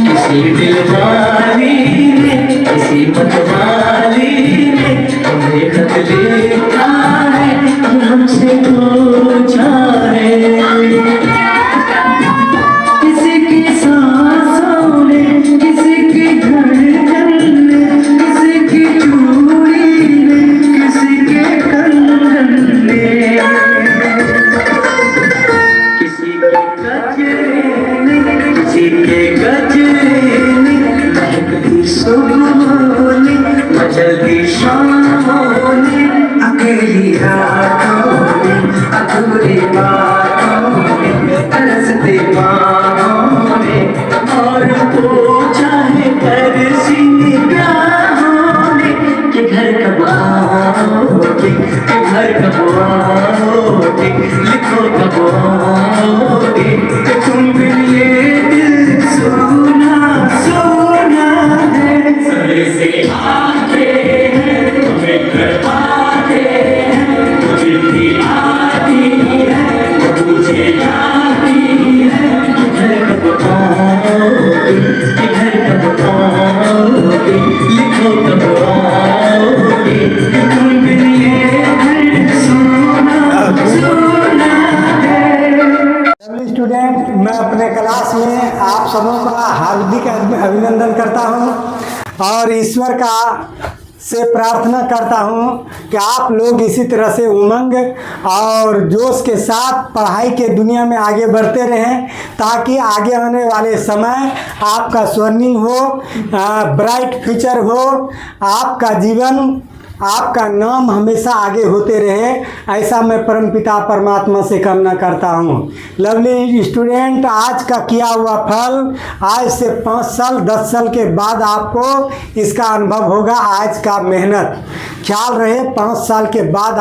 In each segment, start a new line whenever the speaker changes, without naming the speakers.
किसी दिलवाली ने किसी मतवाली ने हमें खत लिखा है, हमसे पूछा है। किसी की सांसों ने, किसी की धड़कन ने, किसी की चूड़ी ने, किसी के कंगन ने, किसी के गजरे ने, किसी के गजरे ने, महकती सुबहों ने, मचलती शामों ने, अकेली रातों ने, अधूरी बातों ने, तरसते बाहों ने, और पूछा है तरसी निगाहों ने कि घर कब आओगे, कि घर कब आओगे, लिखो कब आओगे, कि तुम बिन ये दिल सोना सोना है। सर से आते हैं तुम्हें घर पाते हैं, मुझे भी आती है, मुझे आती है, घर कब आओगे, घर कब आओगे, लिखो कब आओगे, तुम बिन ये दिल सोना सोना है।
स्टूडेंट, मैं अपने क्लास में आप सबों का हार्दिक अभिनंदन करता हूं और ईश्वर का से प्रार्थना करता हूं कि आप लोग इसी तरह से उमंग और जोश के साथ पढ़ाई के दुनिया में आगे बढ़ते रहें, ताकि आगे आने वाले समय आपका स्वर्णिम हो, ब्राइट फ्यूचर हो, आपका जीवन, आपका नाम हमेशा आगे होते रहे, ऐसा मैं परमपिता परमात्मा से कामना करता हूँ। लवली स्टूडेंट, आज का किया हुआ फल आज से 5 साल 10 साल के बाद आपको इसका अनुभव होगा। आज का मेहनत ख्याल रहे, 5 साल के बाद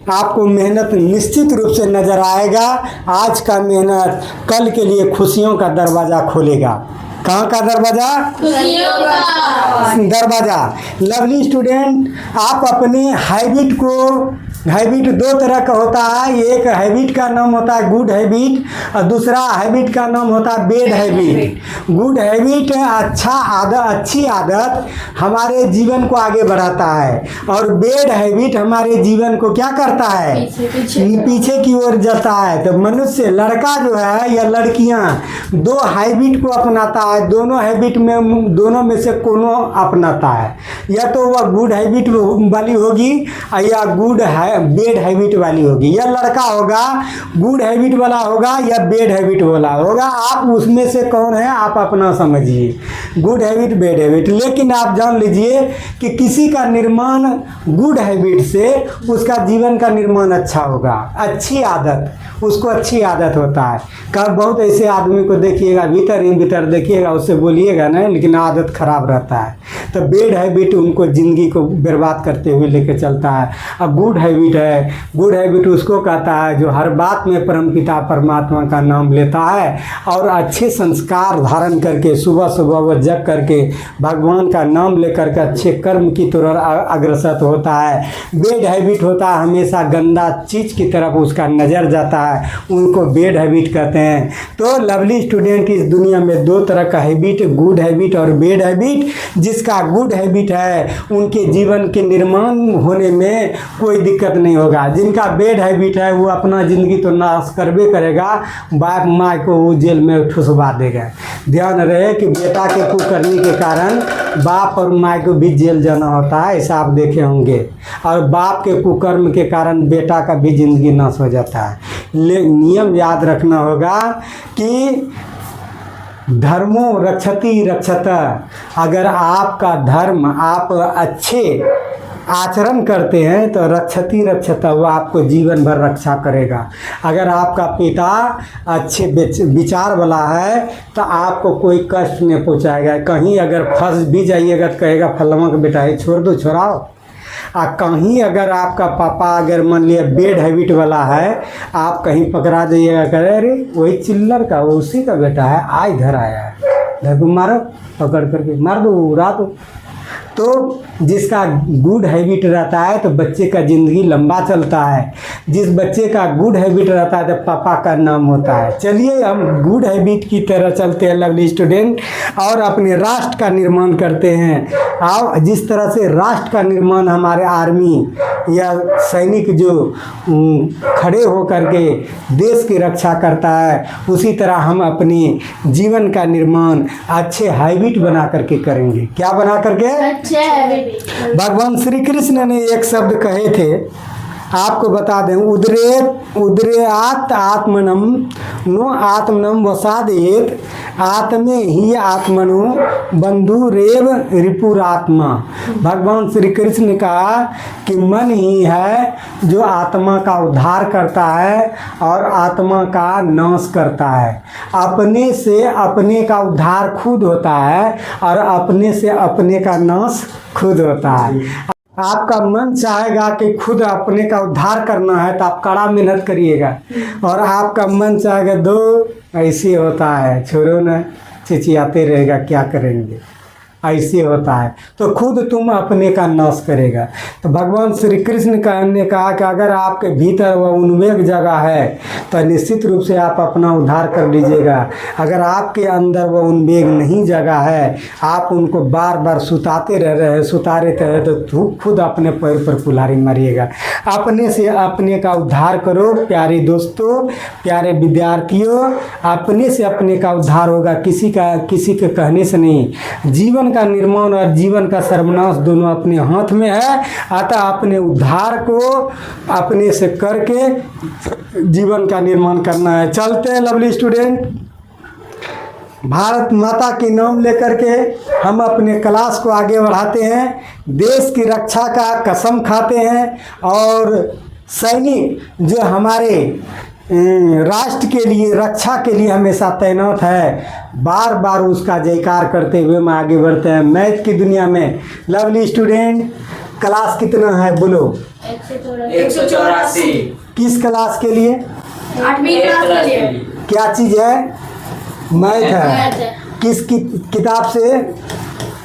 आपको मेहनत निश्चित रूप से नज़र आएगा। आज का मेहनत कल के लिए खुशियों का दरवाज़ा खोलेगा। कहाँ का दरवाज़ा? दरवाज़ा। लवली स्टूडेंट, आप अपने हैबिट 2 तरह का होता है। एक हैबिट का नाम होता है गुड हैबिट और दूसरा हैबिट का नाम होता है बैड हैबिट। गुड हैबिट अच्छी आदत हमारे जीवन को आगे बढ़ाता है, और बैड हैबिट हमारे जीवन को क्या करता है? पीछे की ओर जाता है। तो मनुष्य, लड़का जो है या लड़कियां, 2 हैबिट को अपनाता है। दोनों हैबिट में, दोनों में से कोनो अपनाता है, या तो वह गुड हैबिट वाली होगी या बैड हैबिट वाली होगी। या लड़का होगा गुड हैबिट वाला होगा या बैड हैबिट वाला होगा। आप उसमें से कौन है आप अपना समझिए, गुड हैबिट बैड हैबिट। लेकिन आप जान लीजिए कि किसी का निर्माण गुड हैबिट से उसका जीवन का निर्माण अच्छा होगा। अच्छी आदत, उसको अच्छी आदत होता है। कब बहुत ऐसे आदमी को देखिएगा, भीतर ही भीतर देखिएगा, उससे बोलिएगा नहीं, लेकिन आदत खराब रहता है। तो बैड हैबिट उनको ज़िंदगी को बर्बाद करते हुए लेके चलता है। अब गुड हैबिट है, गुड हैबिट उसको कहता है जो हर बात में परमपिता परमात्मा का नाम लेता है और अच्छे संस्कार धारण करके सुबह सुबह वह जग करके भगवान का नाम लेकर के अच्छे कर्म की तरफ अग्रसर होता है। बैड हैबिट होता है हमेशा गंदा चीज़ की तरफ उसका नज़र जाता है, उनको बैड हैबिट कहते हैं। तो लवली स्टूडेंट, इस दुनिया में 2 तरह का हैबिट, गुड हैबिट और बैड हैबिट। जिसका गुड हैबिट है उनके जीवन के निर्माण होने में कोई दिक्कत नहीं होगा। जिनका बैड हैबिट है वो अपना ज़िंदगी तो नाश करबे करेगा, बाप माँ को वो जेल में ठुसवा देगा। ध्यान रहे कि बेटा के कुकर्मी के कारण बाप और माँ को भी जेल जाना होता है, ऐसा आप देखे होंगे। और बाप के कुकर्म के कारण बेटा का भी ज़िंदगी नाश हो जाता है। नियम याद रखना होगा कि धर्मो रक्षति रक्षत। अगर आपका धर्म आप अच्छे आचरण करते हैं तो रक्षति रक्षत, वो आपको जीवन भर रक्षा करेगा। अगर आपका पिता अच्छे विचार वाला है तो आपको कोई कष्ट नहीं पहुंचाएगा। कहीं अगर फंस भी जाइएगा तो कहेगा फलवा का बेटा है, छोड़ दो, छोड़ाओ। कहीं अगर आपका पापा अगर मान लिया बैड हैबिट वाला है, आप कहीं पकड़ा जाइएगा, कहे अरे वही चिल्लर का, वो उसी का बेटा है, आज घर आया है, घर को मारो, पकड़ करके मार दो, उड़ा दो। तो जिसका गुड हैबिट रहता है तो बच्चे का ज़िंदगी लंबा चलता है। जिस बच्चे का गुड हैबिट रहता है तो पापा का नाम होता है। चलिए हम गुड हैबिट की तरह चलते हैं लवली स्टूडेंट, और अपने राष्ट्र का निर्माण करते हैं। और जिस तरह से राष्ट्र का निर्माण हमारे आर्मी या सैनिक जो खड़े होकर के देश की रक्षा करता है, उसी तरह हम अपने जीवन का निर्माण अच्छे हैबिट बना करके करेंगे। क्या बना करके?
अच्छे हैबिट।
भगवान श्री कृष्ण ने एक शब्द कहे थे, आपको बता दें, उद्रेआत आत्मनम नो आत्मनम वसादेत आत्मे ही आत्मनो बंधुरेव रिपुरात्मा। भगवान श्री कृष्ण ने कहा कि मन ही है जो आत्मा का उद्धार करता है और आत्मा का नाश करता है। अपने से अपने का उद्धार खुद होता है और अपने से अपने का नाश खुद होता है। आपका मन चाहेगा कि खुद अपने का उद्धार करना है तो आप कड़ा मेहनत करिएगा, और आपका मन चाहेगा दो ऐसे होता है, छोड़ो ना, चिचियाते रहेगा, क्या करेंगे, ऐसे होता है, तो खुद तुम अपने का नाश करेगा। तो भगवान श्री कृष्ण ने कहा कि अगर आपके भीतर वह उन्वेग जगह है तो निश्चित रूप से आप अपना उद्धार कर लीजिएगा। अगर आपके अंदर वह उन्वेग नहीं जगह है, आप उनको बार बार सुताते रहे तो खुद अपने पैर पर कुल्हाड़ी मारिएगा। अपने से अपने का उद्धार करो प्यारे दोस्तों, प्यारे विद्यार्थियों, अपने से अपने का उद्धार होगा, किसी के कहने से नहीं। जीवन का निर्माण और जीवन का सर्वनाश दोनों अपने हाथ में है, अतः अपने उद्धार को अपने से करके जीवन का निर्माण करना है। चलते हैं लवली स्टूडेंट, भारत माता के नाम लेकर के हम अपने क्लास को आगे बढ़ाते हैं, देश की रक्षा का कसम खाते हैं, और सैनिक जो हमारे राष्ट्र के लिए रक्षा के लिए हमेशा तैनात है, बार बार उसका जयकार करते हुए हम आगे बढ़ते हैं मैथ की दुनिया में। लवली स्टूडेंट, क्लास कितना है बोलो?
184।
किस क्लास के लिए?
8वीं क्लास के लिए।
क्या चीज़ है? मैथ है। किस किताब से?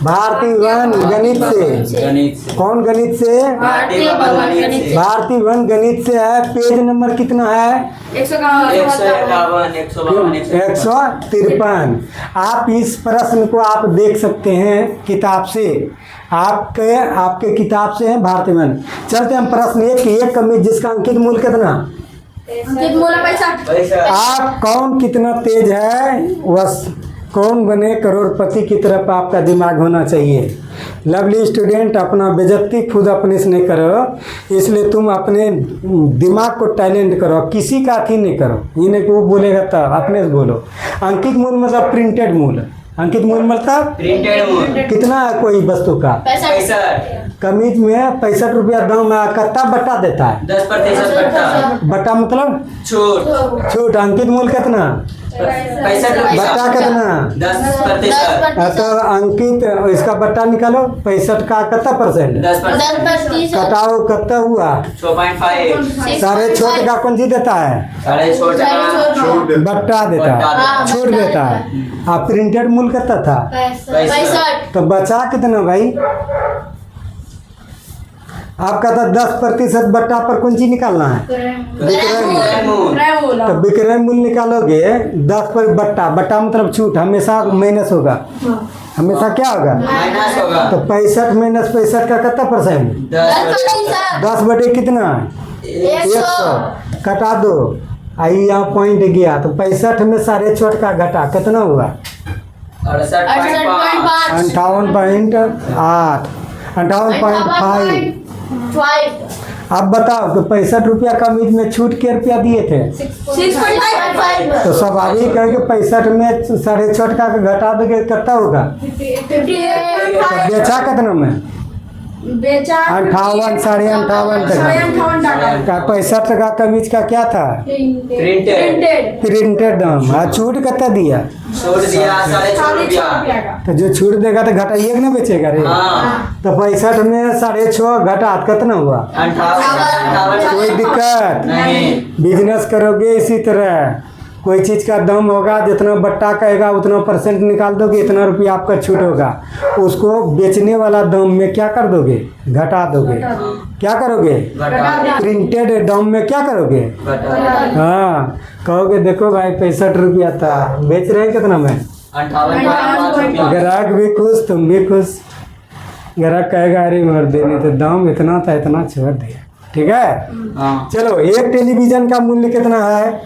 भारतीय वन गणित से। कौन गणित से?
भारतीय वन गणित से।
भारतीय वन गणित से है। पेज नंबर कितना है? 153। आप इस प्रश्न को आप देख सकते हैं किताब से, आपके किताब से है भारतीय वन। चलते हम प्रश्न एक कमी, जिसका अंकित मूल कितना?
अंकित मूल 65।
आप कौन कितना तेज है, बस कौन बने करोड़पति की तरफ आपका दिमाग होना चाहिए। लवली स्टूडेंट, अपना बेइज्जती खुद अपने से नहीं करो, इसलिए तुम अपने दिमाग को टैलेंट करो, किसी का अथी नहीं करो। ये नहीं कि वो बोलेगा तब, अपने से बोलो। अंकित मूल मतलब प्रिंटेड मूल। अंकित मूल मतलब
प्रिंटेड मूल।
कितना है कोई वस्तु का?
65।
कमीज में 65 रुपया दाम है, कितना बट्टा देता है?
10% बट्टा।
बट्टा मतलब छूट। अंकित मूल कितना?
65
बट्टा कितना?
10%।
तो अंकित इसका बट्टा निकालो, 65 का कितना परसेंट?
10%।
कटाओ, कितना हुआ?
6.5।
सारे छोटे का कौन सी देता है?
साढ़े छोटा
बट्टा देता है, छूट देता है। आप प्रिंटेड मूल कितना था?
65।
तो बचा कितना भाई? आपका तो 10% बट्टा पर कौन सी निकालना है? विक्रय मूल। तो विक्रय मूल निकालोगे 10 पर बट्टा मतलब छूट, हमेशा माइनस होगा, हमेशा क्या होगा?
माइनस होगा।
तो 65 माइनस 65 का कितना परसेंट? 10 बटे कितना? 100। कटा दो, आई यहाँ पॉइंट गया, तो 65 में सारे छोट का घटा कितना हुआ?
68.5।
58.8, 58.5। अब बताओ कि 65 रुपया कमीज में छूट के रुपया दिए थे?
6.5।
तो स्वाभाविक है कि 65 में साढ़े छोट का घटा दोगे कितना होगा? तो बेचा कितना में?
बेचा
58, 58.5 टका का। 65 का कमीज का क्या था? प्रिंटेड दाम। छूट कितना दिया?
छोड़ दिया 6.5 रुपया।
तो जो छूट देगा तो घटाइए ना बेचेगा रे।
हाँ।
तो 65 में 6.5 घटा कितना हुआ?
58।
कोई दिक्कत
नहीं।
बिजनेस करोगे इसी तरह, कोई चीज़ का दाम होगा, जितना बट्टा कहेगा उतना परसेंट निकाल दोगे, इतना रुपया आपका छूट होगा। उसको बेचने वाला दाम में क्या कर दोगे? घटा दोगे। क्या करोगे? प्रिंटेड दाम में क्या करोगे? हाँ, कहोगे देखो भाई 65 रुपया था, बेच रहे हैं कितना में?
58.5
ग्राहक भी खुश, तुम भी खुश। ग्राहक कहेगा अरे मर देने तो दाम इतना था, इतना छोड़ दिया। ठीक है,
हाँ।
चलो एक टेलीविजन का मूल्य कितना है?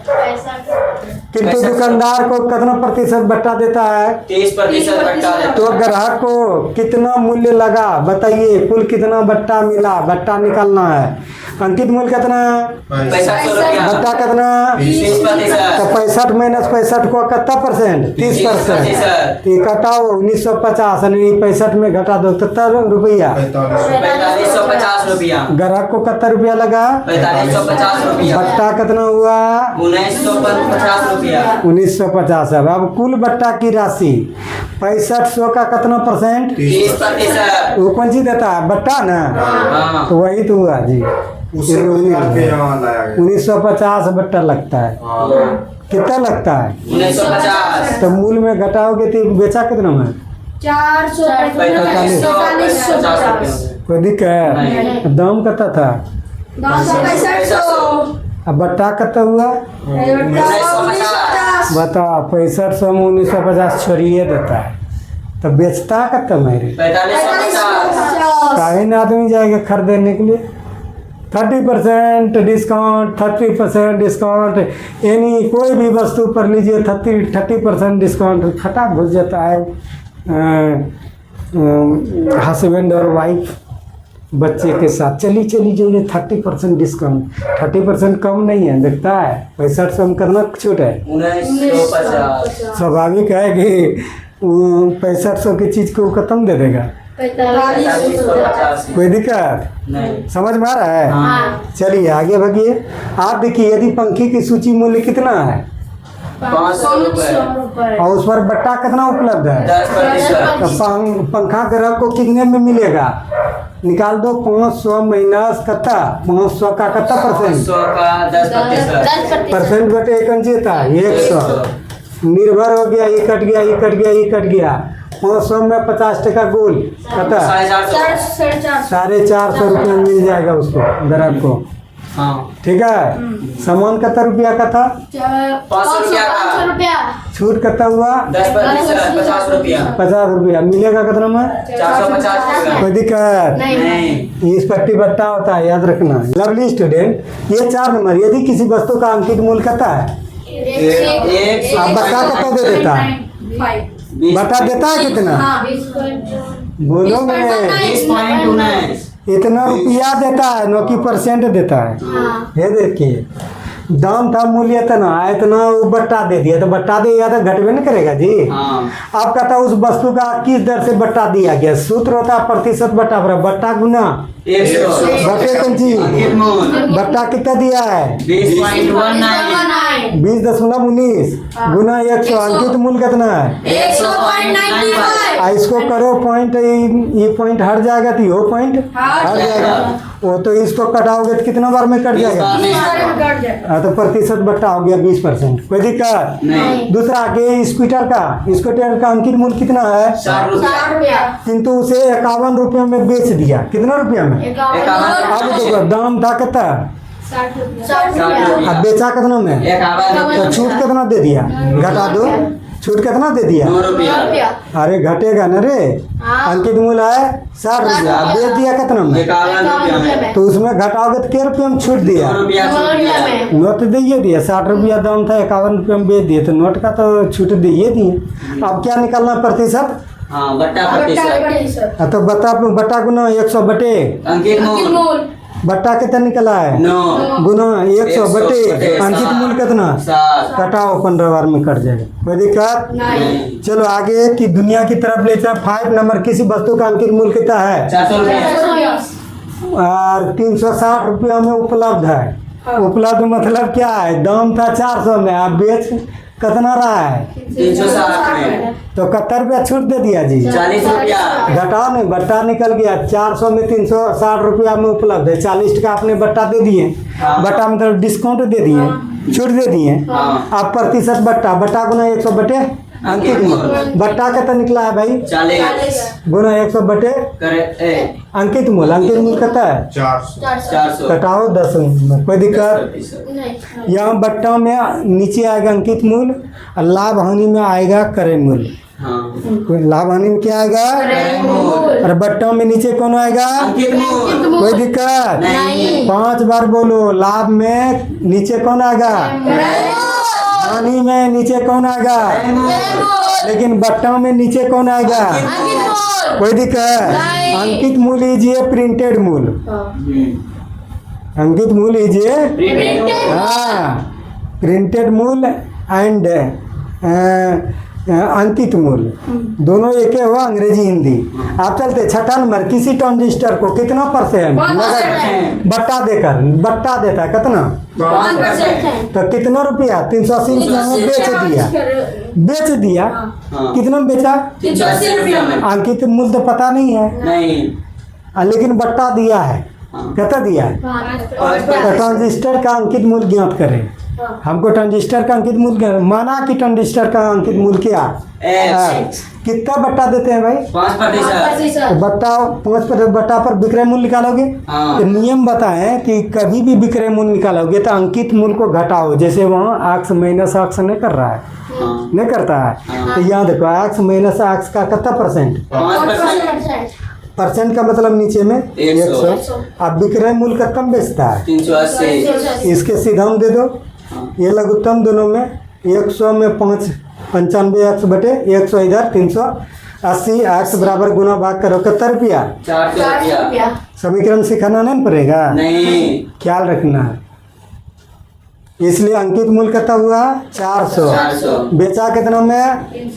किंतु दुकानदार को कितना प्रतिशत बट्टा देता है?
30% बट्टा देता
तो ग्राहक को कितना मूल्य लगा बताइए, कुल कितना बट्टा मिला? बट्टा निकालना है। अंकित मूल्य कितना है?
65 रुपया।
बट्टा कितना?
30%।
तो 65 माइनस 65 को कितना परसेंट? 30%। ये घटाओ 1950 यानी 65 में घटा दो कितना रुपया?
4550 रुपया।
ग्राहक को कितना रुपया लगा?
4550 रुपया।
बट्टा कितना हुआ?
1950 रुपया।
1950। अब कुल बट्टा की राशि 6500 का कितना परसेंट?
30%।
वो कौन सी देता है? बट्टा ना।
हाँ।
तो वही तो हुआ जी, 1950 बट्टा लगता है। कितना लगता है?
1950।
तो मूल में घटाओगे तो बेचा कितना में?
445
कोई दिक्कत?
नहीं।
दाम कितना था?
6500
अब बट्टा कितना हुआ?
1950
बताओ 6500 में 1950 छोड़िए देता है, तो बेचता कितना मेरे?
4550।
काहे ना आदमी जाएगा खरीदने के लिए? 30% डिस्काउंट, 30% डिस्काउंट, यानी कोई भी वस्तु पर लीजिए 30% डिस्काउंट। खटा घुस जाता है हस्बैंड और वाइफ बच्चे के साथ, चली जाइए 30% डिस्काउंट। 30% कम नहीं है, देखता है 6500 में कितना छूट है?
1950।
स्वाभाविक है कि 6500 की चीज़ को खत्म दे देगा।
4550।
कोई दिक्कत?
नहीं।
समझ में आ रहा है?
हाँ।
चलिए आगे बढ़िए। आप देखिए यदि पंखी की सूची मूल्य कितना है
500 रुपए।
और उस पर बट्टा कितना उपलब्ध है?
10%।
तो पंखा ग्राहक को कितने में मिलेगा? निकाल दो। 500 माइनस कितना? 500 का कितना परसेंट?
100 का 10%।
परसेंट बटे एक था 100। निर्भर हो गया, ये कट गया, ये कट गया, ये कट गया। 500 में 50% गोल कितना?
450।
450 रुपया मिल जाएगा उसको ग्राहक को।
हाँ।
ठीक है, सामान कितना रुपया का था?
500 रुपया का।
छूट कितना हुआ?
10%। 50 रुपया।
50 रुपया मिलेगा कितना में?
450 रुपया।
कोई दिक्कत?
नहीं।
इस पट्टी बट्टा होता है, याद रखना। लवली स्टूडेंट, ये 4 नंबर, यदि किसी वस्तु का अंकित मूल्य कितना है? आप बता कितना दे देता है? बता देता है कितना? बोलो में
20.29।
इतना रुपया देता है, न कि परसेंट देता है। ये देखिए दाम था मूल्य इतना वो बट्टा दे दिया, तो बट्टा दिया तो घटवे नहीं करेगा जी।
हाँ।
आप कहता उस वस्तु का किस दर से बट्टा दिया गया? सूत्र होता है प्रतिशत बट्टा बराबर बट्टा गुना
100।
बटे कौन चीज?
अंकित मूल्य
बट्टा कितना दिया है?
20.19।
20.19 गुना 100। अंकित मूल्य कितना है?
100.95।
इसको करो पॉइंट, ये पॉइंट हट जाएगा तो ये पॉइंट हट जाएगा। वो तो इसको कटाओगे तो कितना बार में कट जाएगा? हाँ, तो प्रतिशत बट्टा हो गया 20%। कोई दिक्कत
नहीं।
दूसरा आगे स्कूटर का अंकित मूल्य कितना है?
60 रुपया।
किंतु उसे 51 रुपये में बेच दिया। कितना रुपया में?
51।
अब देखो दाम था कितना,
60 रुपया।
अब बेचा कितना में?
51
तो छूट कितना दे दिया? घटा दो, छूट कितना दे दिया?
2 रुपया।
अरे घटेगा ना रे। अंकित मूल्य है 60 रुपया, अब बेच दिया कितना में?
51 रुपया में।
तो उसमें घटाओगे तो क्या रुपये में छूट दिया?
2 रुपया छूट दिया।
नोट दे दिया। 60 रुपया दाम था, 51 रुपये में बेच दिए, तो नोट का तो छूट दे दिए। अब क्या निकालना प्रतिशत?
हाँ, बट्टा प्रतिशत।
तो बट्टा गुना 100 बटे
अंकित मूल्य
बट्टा कितना निकला है?
9
गुना 100 बटे अंकित मूल्य कितना?
7।
कटाओ 15 बार में कट जाएगा। कोई दिक्कत?
नहीं।
चलो आगे कि दुनिया की तरफ ले चल। 5 नंबर किसी वस्तु का अंकित मूल्य कितना है?
400 रुपया।
और 360 रुपया में उपलब्ध है। उपलब्ध मतलब क्या है? दाम था 400 में, आप बेच कितना रहा है?
360 में
तो 71 रुपया छूट दे दिया जी।
40 रुपया।
घटाओ नहीं, बट्टा निकल गया। 400 में 360 रुपया में उपलब्ध है। 40 का आपने बट्टा दे दिए।
हाँ।
बट्टा मतलब डिस्काउंट दे दिए, छूट दे दिए।
हाँ।
अब प्रतिशत बट्टा, बट्टा गुना 100 बटे अंकित मूल। बट्टा कितना निकला है भाई?
40
गुना 100 बटे
करे
अंकित मूल। अंकित मूल कितना है?
400।
घटाओ 10 में, कोई दिक्कत?
10%।
यहाँ बट्टा में नीचे आएगा अंकित मूल और लाभ हानि में आएगा क्रय मूल्य।
हाँ।
कोई लाभ हानि में क्या आएगा?
क्रय मूल्य।
और बट्टा में नीचे कौन आएगा?
अंकित मूल्य।
कोई दिक्कत?
नहीं।
5 बार बोलो। लाभ में नीचे कौन आएगा? हानि में नीचे कौन आएगा? लेकिन बट्टा में नीचे कौन आएगा? कोई दिक्कत? अंकित मूल लीजिए प्रिंटेड मूल। अंकित मूल लीजिए, हाँ, प्रिंटेड मूल एंड अंकित मूल दोनों एक ही हुआ, अंग्रेजी हिंदी। आप चलते छठा नंबर, किसी ट्रांजिस्टर को कितना परसेंट नगद बट्टा देकर, बट्टा देता है कितना?
5%।
तो कितना रुपया? 380 में बेच दिया।
हाँ।
कितना में बेचा?
380 रुपया में।
अंकित मूल तो पता नहीं है,
नहीं।
लेकिन बट्टा दिया है।
हाँ।
कितना दिया है? तो ट्रांजिस्टर का अंकित मूल्य ज्ञात करें। हमको ट्रांजिस्टर का अंकित मूल्य, माना कि ट्रांजिस्टर का अंकित मूल्य क्या?
X।
कितना बट्टा देते हैं भाई?
5%।
तो बट्टा 5% बट्टा पर विक्रय मूल्य निकालोगे।
हाँ।
तो नियम बताएं कि कभी भी विक्रय मूल्य निकालोगे तो अंकित मूल्य को घटाओ। जैसे वहाँ एक्स माइनस एक्स नहीं कर रहा है,
हाँ।
नहीं करता है।
हाँ।
तो यहाँ देखो एक्स माइनस एक्स का कितना परसेंट?
5%।
परसेंट का मतलब नीचे में
100।
100। अब विक्रय मूल्य का कम बेचता है,
380।
इसके सीधा हम दे दो।
हाँ।
ये लघुत्तम दोनों में 100 में 5 95 एक्स बटे 100 इधर 380 एक्स बराबर गुना भाग करो। कितना रुपया?
400 रुपया।
समीकरण सिखाना नहीं पड़ेगा,
नहीं।
ख्याल रखना है। इसलिए अंकित मूल्य कितना हुआ? 400।
400।
बेचा कितना में?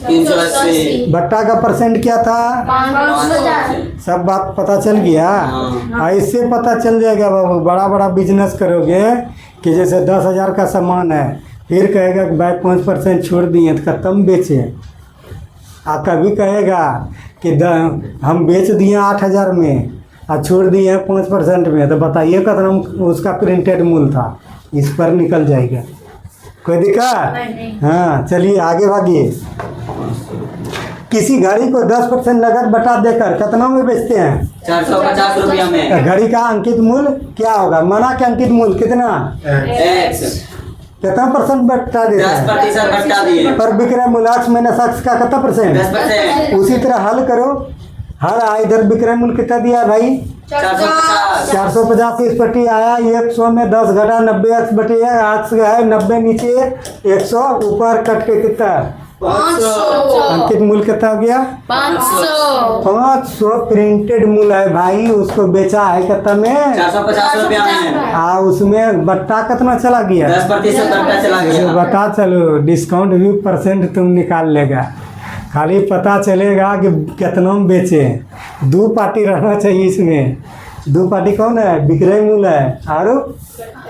380।
बट्टा का परसेंट क्या था?
5%।
सब बात पता चल गया।
हाँ।
ऐसे पता चल जाएगा बाबू, बड़ा बड़ा बिजनेस करोगे कि जैसे 10,000 का सामान है, फिर कहेगा कि भाई 5% छोड़ दिए तो खत्म बेचे। आप कभी कहेगा कि हम बेच दिए 8,000 में और छोड़ दिए 5% में, तो बताइए कितना उसका प्रिंटेड मूल्य था। इस पर निकल जाएगा, कोई दिक्कत? हाँ, चलिए आगे भागिए। किसी घड़ी को 10% नगद बटा देकर कितना में बेचते हैं?
450 रुपया में।
घड़ी का अंकित मूल्य क्या होगा? माना कि अंकित मूल्य कितना?
X।
कितना परसेंट बट्टा देता है?
10% बट्टा दिए।
पर विक्रय मूल्य एक्स माइनस एक्स का कितना परसेंट?
10%।
उसी तरह हल करो। हर इधर विक्रय मूल्य कितना दिया भाई?
450।
450 इस पट्टी आया 100 में 10 घटा 90 एक्स बटे एक्स है 90 नीचे 100 ऊपर कट के कितना?
500।
अंकित मूल्य कितना हो गया? 500 प्रिंटेड मूल्य है भाई। उसको बेचा है कितना में?
450 रुपया में।
उसमें बट्टा कितना चला गया?
10% बट्टा चला गया।
बता चलो, डिस्काउंट भी परसेंट तुम निकाल लेगा। खाली पता चलेगा कि कितना में बेचे। 2 पार्टी रहना चाहिए इसमें। 2 पार्टी कौन है? विक्रय मूल्य है और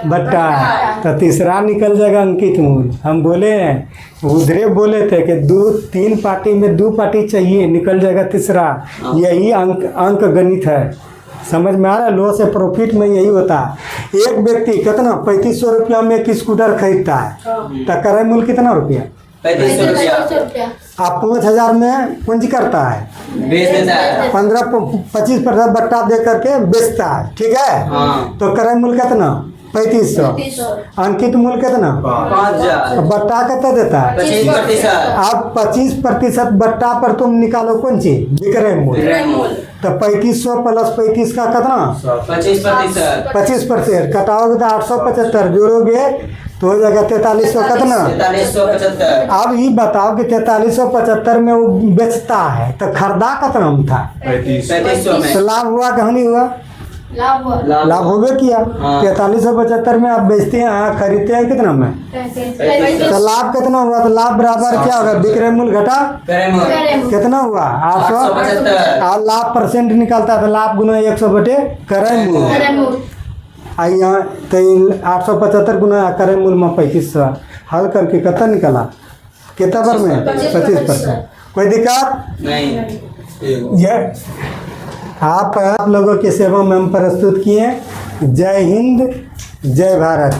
बट्टा है। तो तीसरा निकल जाएगा अंकित मूल्य। हम बोले उधरे बोले थे कि 3 पार्टी में 2 पार्टी चाहिए, निकल जाएगा तीसरा। यही अंक गणित है। समझ में आ रहा है? लॉस से प्रॉफिट में यही होता है। एक व्यक्ति कितना 3500 रुपया में एक स्कूटर खरीदता है, तो क्रय मूल्य कितना रुपया?
3500 रुपया।
आप 5,000 में पूंजी करता है,
बेच देता है।
15-25% बट्टा दे करके बेचता है, ठीक है?
हाँ।
तो क्रय मूल्य कितना? 3500। अंकित मूल्य कितना?
5000।
बट्टा कितना देता है?
25%।
आप 25% बट्टा पर तुम निकालो कौन चीज? विक्रय मूल्य।
विक्रय मूल्य।
तो 3500 प्लस 35 का कितना?
25%।
25% कटाओगे तो 875, जोड़ोगे तो हो जाएगा 4300 कितना?
4375।
अब ये बताओ कि 4375 में वो बेचता है तो खरीदा कितना में था?
3500 में।
तो लाभ हुआ कि नहीं हुआ? लाभ होबे किया।
हाँ।
4375 में आप बेचते हैं, खरीदते हैं कितना में? तो लाभ कितना हुआ? तो लाभ बराबर क्या होगा? विक्रय मूल्य घटा
क्रय मूल्य।
कितना हुआ?
875।
और लाभ परसेंट निकलता है तो लाभ गुना 100 बटे क्रय मूल्य। यहाँ तो 875 गुना क्रय मूल्य में 3500 हल करके कितना निकला? कितना पर में 25%। कोई दिक्कत
नहीं।
ये आप लोगों की सेवा में हम प्रस्तुत किए। जय हिंद, जय भारत।